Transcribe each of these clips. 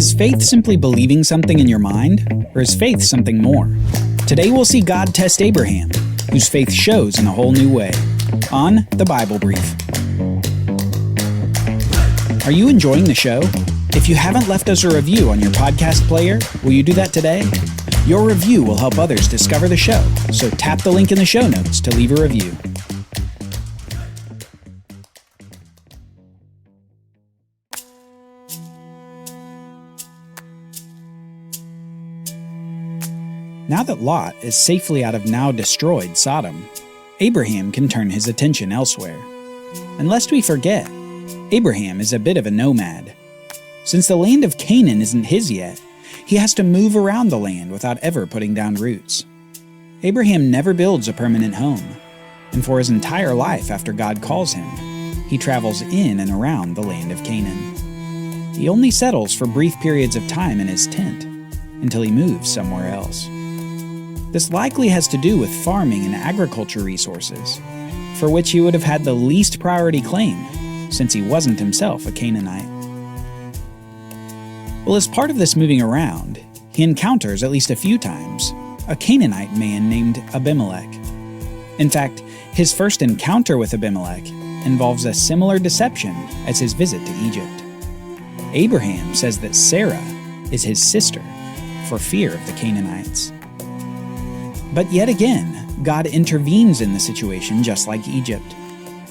Is faith simply believing something in your mind, or is faith something more? Today we'll see God test Abraham, whose faith shows in a whole new way, on The Bible Brief. Are you enjoying the show? If you haven't left us a review on your podcast player, will you do that today? Your review will help others discover the show, so tap the link in the show notes to leave a review. Now that Lot is safely out of now destroyed Sodom, Abraham can turn his attention elsewhere. And lest we forget, Abraham is a bit of a nomad. Since the land of Canaan isn't his yet, he has to move around the land without ever putting down roots. Abraham never builds a permanent home, and for his entire life after God calls him, he travels in and around the land of Canaan. He only settles for brief periods of time in his tent until he moves somewhere else. This likely has to do with farming and agriculture resources, for which he would have had the least priority claim, since he wasn't himself a Canaanite. Well, as part of this moving around, he encounters at least a few times a Canaanite man named Abimelech. In fact, his first encounter with Abimelech involves a similar deception as his visit to Egypt. Abraham says that Sarah is his sister for fear of the Canaanites. But yet again, God intervenes in the situation just like Egypt,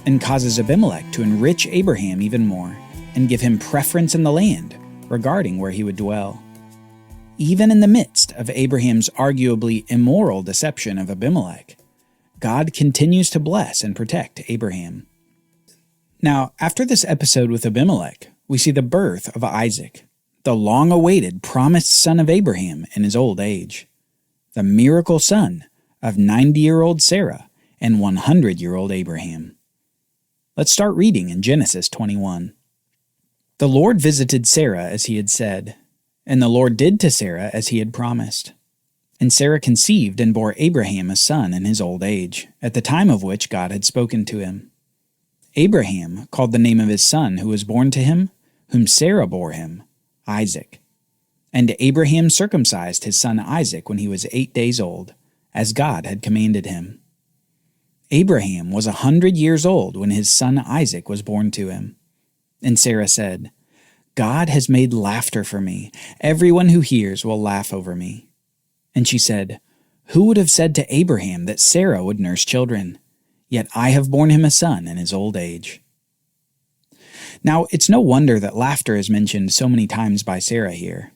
and causes Abimelech to enrich Abraham even more and give him preference in the land regarding where he would dwell. Even in the midst of Abraham's arguably immoral deception of Abimelech, God continues to bless and protect Abraham. Now, after this episode with Abimelech, we see the birth of Isaac, the long-awaited promised son of Abraham in his old age, the miracle son of 90-year-old Sarah and 100-year-old Abraham. Let's start reading in Genesis 21. The Lord visited Sarah as he had said, and the Lord did to Sarah as he had promised. And Sarah conceived and bore Abraham a son in his old age, at the time of which God had spoken to him. Abraham called the name of his son who was born to him, whom Sarah bore him, Isaac. And Abraham circumcised his son Isaac when he was 8 days old, as God had commanded him. Abraham was 100 years old when his son Isaac was born to him. And Sarah said, God has made laughter for me. Everyone who hears will laugh over me. And she said, Who would have said to Abraham that Sarah would nurse children? Yet I have borne him a son in his old age. Now, it's no wonder that laughter is mentioned so many times by Sarah here.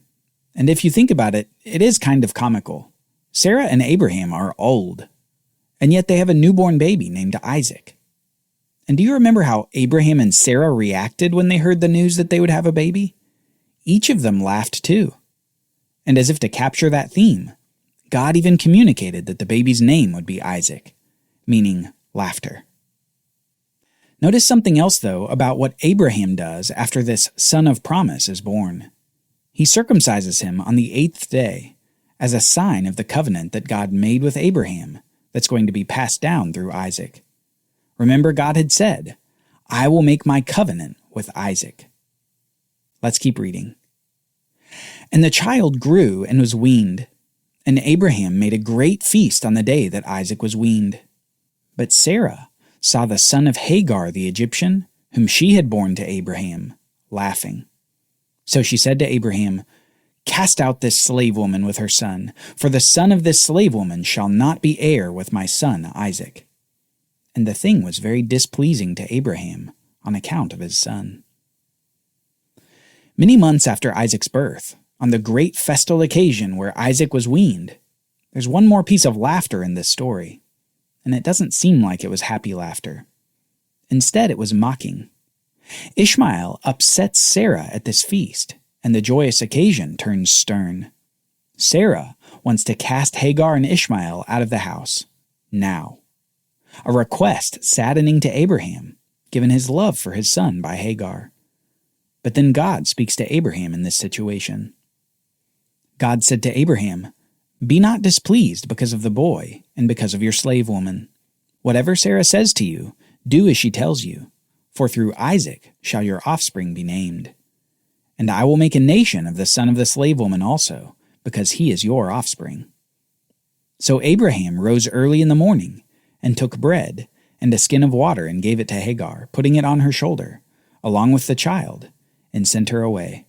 And if you think about it, it is kind of comical. Sarah and Abraham are old, and yet they have a newborn baby named Isaac. And do you remember how Abraham and Sarah reacted when they heard the news that they would have a baby? Each of them laughed too. And as if to capture that theme, God even communicated that the baby's name would be Isaac, meaning laughter. Notice something else, though, about what Abraham does after this son of promise is born. He circumcises him on the 8th day as a sign of the covenant that God made with Abraham that's going to be passed down through Isaac. Remember, God had said, I will make my covenant with Isaac. Let's keep reading. And the child grew and was weaned, and Abraham made a great feast on the day that Isaac was weaned. But Sarah saw the son of Hagar the Egyptian, whom she had borne to Abraham, laughing. So she said to Abraham, Cast out this slave woman with her son, for the son of this slave woman shall not be heir with my son Isaac. And the thing was very displeasing to Abraham on account of his son. Many months after Isaac's birth, on the great festal occasion where Isaac was weaned, there's one more piece of laughter in this story, and it doesn't seem like it was happy laughter. Instead, it was mocking. Ishmael upsets Sarah at this feast, and the joyous occasion turns stern. Sarah wants to cast Hagar and Ishmael out of the house, now. A request saddening to Abraham, given his love for his son by Hagar. But then God speaks to Abraham in this situation. God said to Abraham, Be not displeased because of the boy and because of your slave woman. Whatever Sarah says to you, do as she tells you. For through Isaac shall your offspring be named. and I will make a nation of the son of the slave woman also, because he is your offspring." So Abraham rose early in the morning, and took bread and a skin of water, and gave it to Hagar, putting it on her shoulder, along with the child, and sent her away.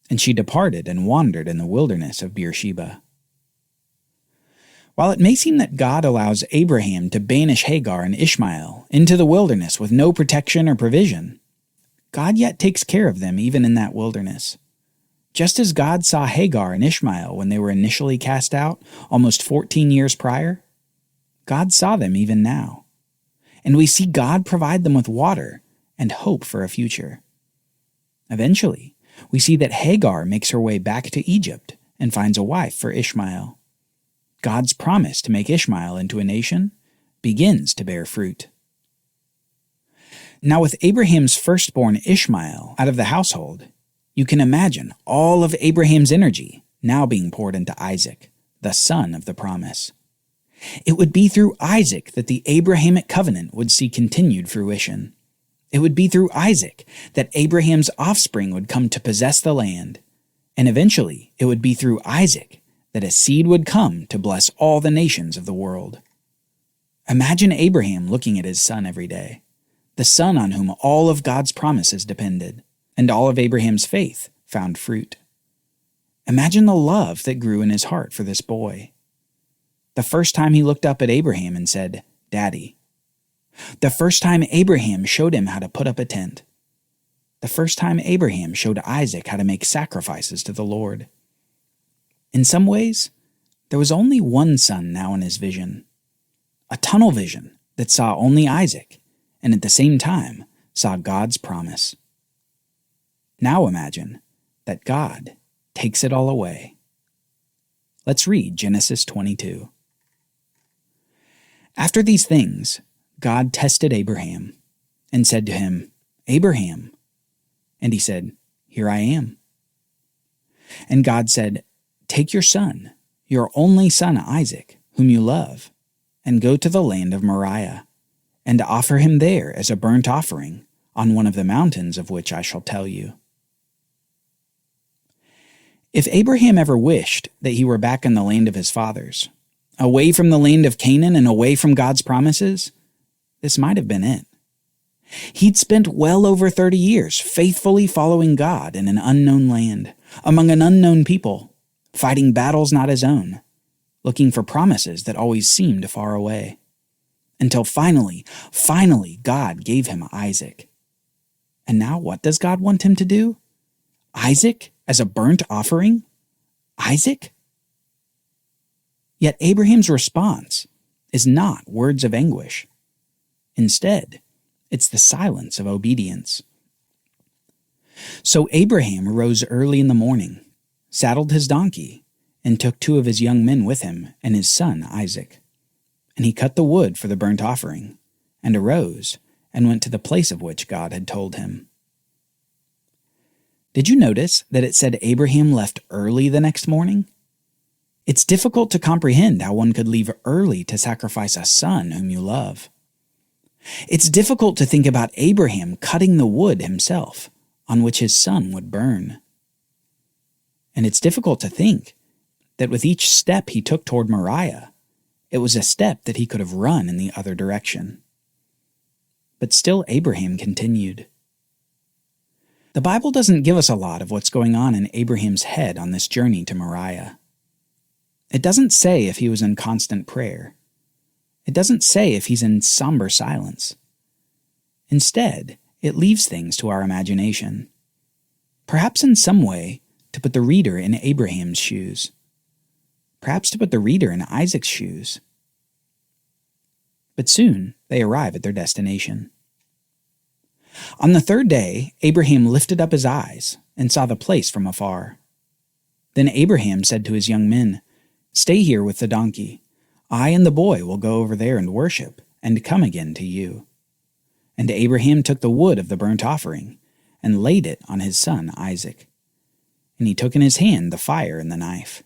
And she departed and wandered in the wilderness of Beersheba. While it may seem that God allows Abraham to banish Hagar and Ishmael into the wilderness with no protection or provision, God yet takes care of them even in that wilderness. Just as God saw Hagar and Ishmael when they were initially cast out almost 14 years prior, God saw them even now. And we see God provide them with water and hope for a future. Eventually, we see that Hagar makes her way back to Egypt and finds a wife for Ishmael. God's promise to make Ishmael into a nation begins to bear fruit. Now, with Abraham's firstborn Ishmael out of the household, you can imagine all of Abraham's energy now being poured into Isaac, the son of the promise. It would be through Isaac that the Abrahamic covenant would see continued fruition. It would be through Isaac that Abraham's offspring would come to possess the land, and eventually it would be through Isaac that a seed would come to bless all the nations of the world. Imagine Abraham looking at his son every day, the son on whom all of God's promises depended, and all of Abraham's faith found fruit. Imagine the love that grew in his heart for this boy. The first time he looked up at Abraham and said, "Daddy." The first time Abraham showed him how to put up a tent. The first time Abraham showed Isaac how to make sacrifices to the Lord. In some ways, there was only one son now in his vision, a tunnel vision that saw only Isaac, and at the same time saw God's promise. Now imagine that God takes it all away. Let's read Genesis 22. After these things, God tested Abraham and said to him, "Abraham." And he said, "Here I am." And God said, "Take your son, your only son Isaac, whom you love, and go to the land of Moriah, and offer him there as a burnt offering on one of the mountains of which I shall tell you." If Abraham ever wished that he were back in the land of his fathers, away from the land of Canaan and away from God's promises, this might have been it. He'd spent well over 30 years faithfully following God in an unknown land, among an unknown people, fighting battles not his own, looking for promises that always seemed far away. Until finally, God gave him Isaac. And now what does God want him to do? Isaac as a burnt offering? Isaac? Yet Abraham's response is not words of anguish. Instead, it's the silence of obedience. So Abraham rose early in the morning, saddled his donkey, and took 2 of his young men with him and his son Isaac. And he cut the wood for the burnt offering, and arose and went to the place of which God had told him. Did you notice that it said Abraham left early the next morning? It's difficult to comprehend how one could leave early to sacrifice a son whom you love. It's difficult to think about Abraham cutting the wood himself, on which his son would burn. And it's difficult to think that with each step he took toward Moriah, it was a step that he could have run in the other direction. But still Abraham continued. The Bible doesn't give us a lot of what's going on in Abraham's head on this journey to Moriah. It doesn't say if he was in constant prayer. It doesn't say if he's in somber silence. Instead, it leaves things to our imagination. Perhaps in some way to put the reader in Abraham's shoes. Perhaps to put the reader in Isaac's shoes. But soon they arrive at their destination. On the 3rd day, Abraham lifted up his eyes and saw the place from afar. Then Abraham said to his young men, "Stay here with the donkey. I and the boy will go over there and worship, and come again to you." And Abraham took the wood of the burnt offering, and laid it on his son Isaac. And he took in his hand the fire and the knife.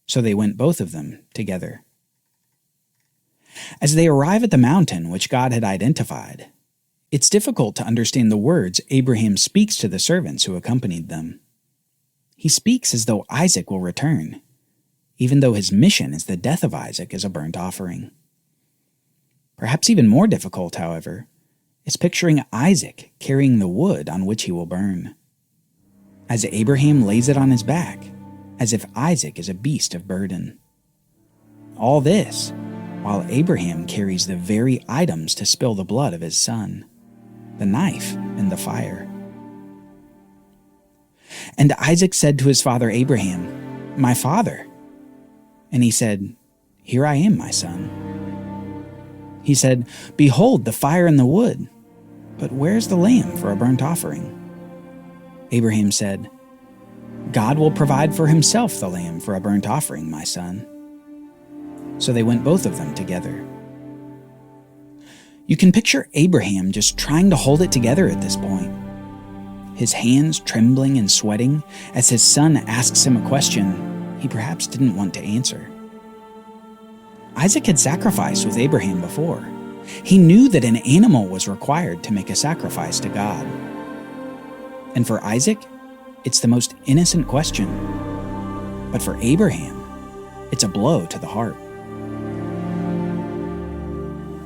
So they went both of them together. As they arrive at the mountain which God had identified, it's difficult to understand the words Abraham speaks to the servants who accompanied them. He speaks as though Isaac will return, even though his mission is the death of Isaac as a burnt offering. Perhaps even more difficult, however, is picturing Isaac carrying the wood on which he will burn, as Abraham lays it on his back, as if Isaac is a beast of burden. All this while Abraham carries the very items to spill the blood of his son, the knife and the fire. And Isaac said to his father Abraham, "My father." And he said, "Here I am, my son." He said, "Behold the fire and the wood, but where's the lamb for a burnt offering?" Abraham said, "God will provide for himself the lamb for a burnt offering, my son." So they went both of them together. You can picture Abraham just trying to hold it together at this point, his hands trembling and sweating as his son asks him a question he perhaps didn't want to answer. Isaac had sacrificed with Abraham before. He knew that an animal was required to make a sacrifice to God. And for Isaac, it's the most innocent question. But for Abraham, it's a blow to the heart.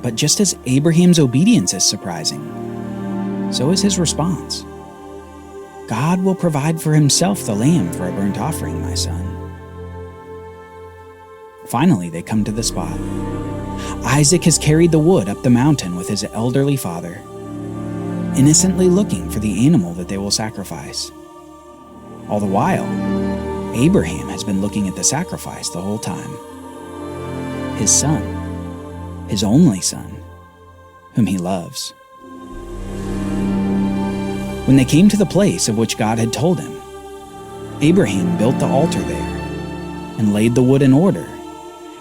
But just as Abraham's obedience is surprising, so is his response. God will provide for himself the lamb for a burnt offering, my son. Finally, they come to the spot. Isaac has carried the wood up the mountain with his elderly father, innocently looking for the animal that they will sacrifice. All the while, Abraham has been looking at the sacrifice the whole time. His son, his only son, whom he loves. When they came to the place of which God had told him, Abraham built the altar there and laid the wood in order,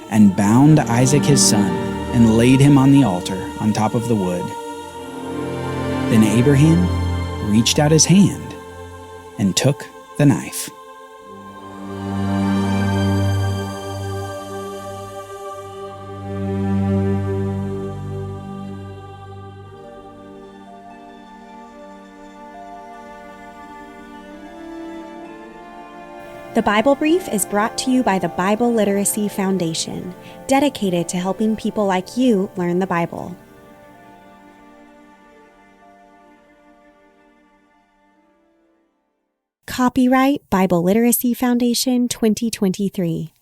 and bound Isaac his son and laid him on the altar on top of the wood. Then Abraham reached out his hand and took the knife. The Bible Brief is brought to you by the Bible Literacy Foundation, dedicated to helping people like you learn the Bible. Copyright Bible Literacy Foundation 2023.